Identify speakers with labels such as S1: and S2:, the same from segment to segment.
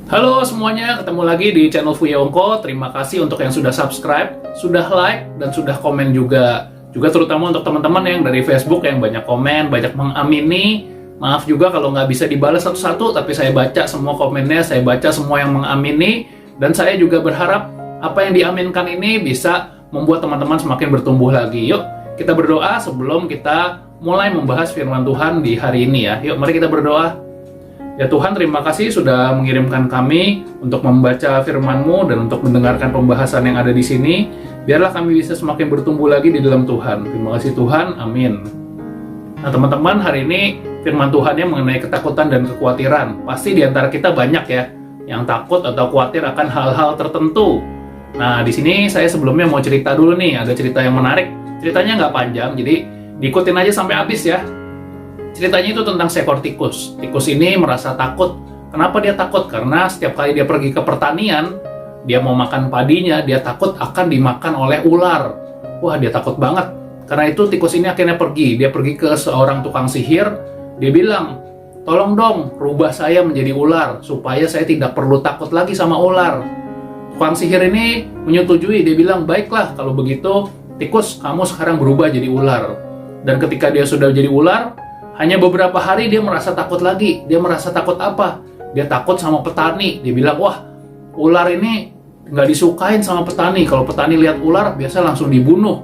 S1: Halo semuanya, ketemu lagi di channel Fuyongko. Terima kasih untuk yang sudah subscribe, sudah like, dan sudah komen juga. Juga terutama untuk teman-teman yang dari Facebook yang banyak komen, banyak mengamini. Maaf juga kalau nggak bisa dibalas satu-satu, tapi saya baca semua komennya, saya baca semua yang mengamini. Dan saya juga berharap apa yang diaminkan ini bisa membuat teman-teman semakin bertumbuh lagi. Yuk, kita berdoa sebelum kita mulai membahas firman Tuhan di hari ini ya. Yuk, mari kita berdoa. Ya Tuhan, terima kasih sudah mengirimkan kami untuk membaca firman-Mu dan untuk mendengarkan pembahasan yang ada di sini. Biarlah kami bisa semakin bertumbuh lagi di dalam Tuhan. Terima kasih Tuhan, amin. Nah teman-teman, hari ini firman Tuhannya mengenai ketakutan dan kekhawatiran. Pasti di antara kita banyak ya yang takut atau khawatir akan hal-hal tertentu. Nah di sini saya sebelumnya mau cerita dulu nih, ada cerita yang menarik. Ceritanya nggak panjang, jadi diikutin aja sampai habis ya. Ceritanya itu tentang seekor tikus. Tikus ini merasa takut. Kenapa dia takut? Karena setiap kali dia pergi ke pertanian, dia mau makan padinya, dia takut akan dimakan oleh ular. Wah, dia takut banget. Karena itu tikus ini akhirnya pergi. Dia pergi ke seorang tukang sihir. Dia bilang, tolong dong, rubah saya menjadi ular, supaya saya tidak perlu takut lagi sama ular. Tukang sihir ini menyetujui. Dia bilang, baiklah, kalau begitu, tikus, kamu sekarang berubah jadi ular. Dan ketika dia sudah jadi ular, hanya beberapa hari dia merasa takut lagi. Dia merasa takut apa? Dia takut sama petani. Dia bilang, wah, ular ini nggak disukain sama petani. Kalau petani lihat ular, biasa langsung dibunuh.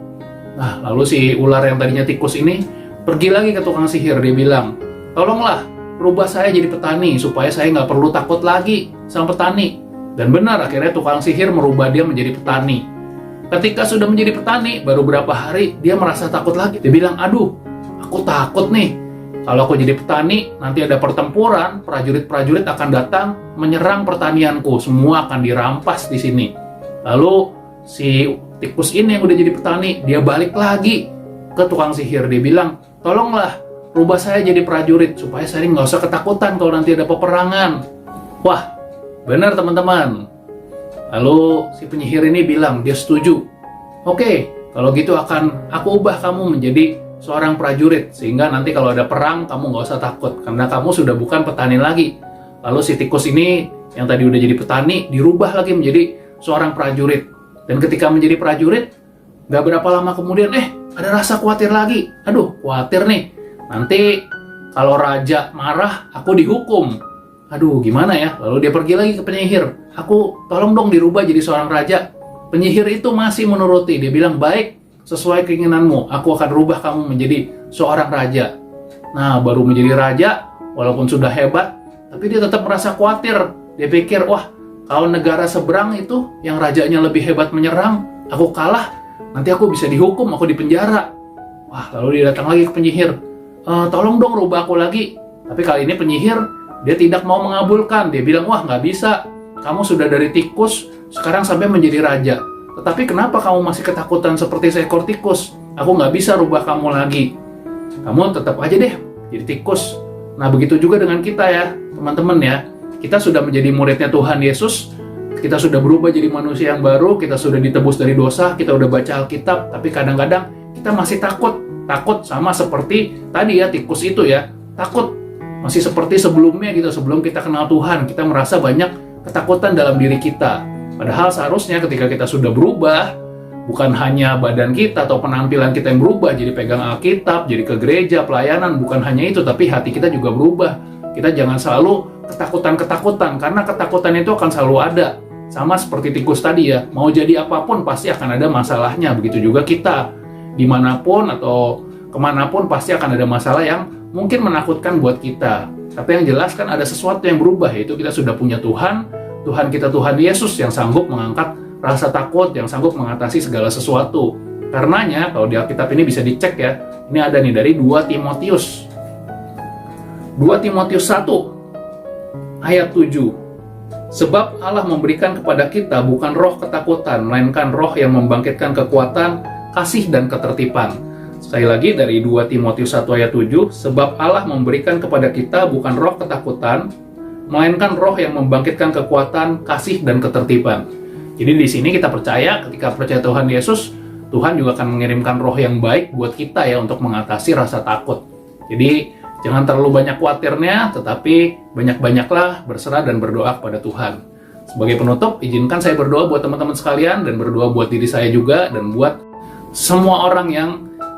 S1: Nah, lalu si ular yang tadinya tikus ini pergi lagi ke tukang sihir. Dia bilang, tolonglah, rubah saya jadi petani, supaya saya nggak perlu takut lagi sama petani. Dan benar, akhirnya tukang sihir merubah dia menjadi petani. Ketika sudah menjadi petani, baru beberapa hari, dia merasa takut lagi. Dia bilang, aduh, aku takut nih. Kalau aku jadi petani, nanti ada pertempuran, prajurit-prajurit akan datang menyerang pertanianku, semua akan dirampas di sini. Lalu si tikus ini yang udah jadi petani, dia balik lagi ke tukang sihir. Dia bilang, tolonglah, rubah saya jadi prajurit, supaya saya nggak usah ketakutan kalau nanti ada peperangan. Wah, benar teman-teman. Lalu si penyihir ini bilang, dia setuju. Oke, kalau gitu akan aku ubah kamu menjadi seorang prajurit, sehingga nanti kalau ada perang kamu nggak usah takut karena kamu sudah bukan petani lagi. Lalu si tikus ini yang tadi udah jadi petani dirubah lagi menjadi seorang prajurit. Dan ketika menjadi prajurit, nggak berapa lama kemudian ada rasa khawatir lagi. Aduh, khawatir nih, nanti kalau raja marah aku dihukum. Aduh, gimana ya? Lalu dia pergi lagi ke penyihir. Aku tolong dong dirubah jadi seorang raja. Penyihir itu masih menuruti. Dia bilang, baik, sesuai keinginanmu, aku akan rubah kamu menjadi seorang raja. Nah, baru menjadi raja, walaupun sudah hebat, tapi dia tetap merasa khawatir. Dia pikir, wah, kalau negara seberang itu, yang rajanya lebih hebat menyerang, aku kalah, nanti aku bisa dihukum, aku dipenjara. Wah, lalu dia datang lagi ke penyihir. Tolong dong rubah aku lagi. Tapi kali ini penyihir, dia tidak mau mengabulkan. Dia bilang, wah, nggak bisa. Kamu sudah dari tikus, sekarang sampai menjadi raja. Tetapi kenapa kamu masih ketakutan seperti seekor tikus? Aku nggak bisa rubah kamu lagi. Kamu tetap aja deh jadi tikus. Nah begitu juga dengan kita ya teman-teman ya. Kita sudah menjadi muridnya Tuhan Yesus. Kita sudah berubah jadi manusia yang baru. Kita sudah ditebus dari dosa. Kita udah baca Alkitab. Tapi kadang-kadang kita masih takut. Takut sama seperti tadi ya tikus itu ya. Takut. Masih seperti sebelumnya gitu. Sebelum kita kenal Tuhan. Kita merasa banyak ketakutan dalam diri kita. Padahal seharusnya ketika kita sudah berubah, bukan hanya badan kita atau penampilan kita yang berubah, jadi pegang Alkitab, jadi ke gereja, pelayanan, bukan hanya itu, tapi hati kita juga berubah. Kita jangan selalu ketakutan-ketakutan, karena ketakutan itu akan selalu ada. Sama seperti tikus tadi ya, mau jadi apapun pasti akan ada masalahnya. Begitu juga kita, dimanapun atau kemanapun pasti akan ada masalah yang mungkin menakutkan buat kita. Tapi yang jelas kan ada sesuatu yang berubah, yaitu kita sudah punya Tuhan, Tuhan kita, Tuhan Yesus yang sanggup mengangkat rasa takut, yang sanggup mengatasi segala sesuatu. Karenanya, kalau di Alkitab ini bisa dicek ya, ini ada nih dari 2 Timotius. 2 Timotius 1, ayat 7. Sebab Allah memberikan kepada kita bukan roh ketakutan, melainkan roh yang membangkitkan kekuatan, kasih, dan ketertiban. Sekali lagi dari 2 Timotius 1 ayat 7, sebab Allah memberikan kepada kita bukan roh ketakutan, melainkan roh yang membangkitkan kekuatan, kasih, dan ketertiban. Jadi di sini kita percaya, ketika percaya Tuhan Yesus, Tuhan juga akan mengirimkan roh yang baik buat kita ya untuk mengatasi rasa takut. Jadi Jangan terlalu banyak khawatirnya, tetapi banyak-banyaklah berserah dan berdoa kepada Tuhan. Sebagai penutup, izinkan saya berdoa buat teman-teman sekalian dan berdoa buat diri saya juga dan buat semua orang yang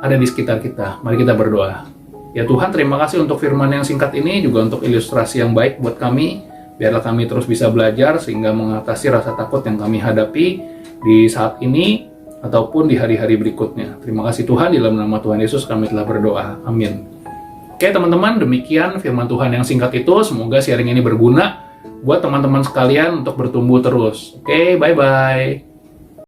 S1: ada di sekitar kita. Mari kita berdoa. Ya Tuhan, terima kasih untuk firman yang singkat ini, juga untuk ilustrasi yang baik buat kami. Biarlah kami terus bisa belajar sehingga mengatasi rasa takut yang kami hadapi di saat ini ataupun di hari-hari berikutnya. Terima kasih Tuhan, di dalam nama Tuhan Yesus kami telah berdoa. Amin. Oke teman-teman, demikian firman Tuhan yang singkat itu. Semoga sharing ini berguna buat teman-teman sekalian untuk bertumbuh terus. Oke, bye-bye.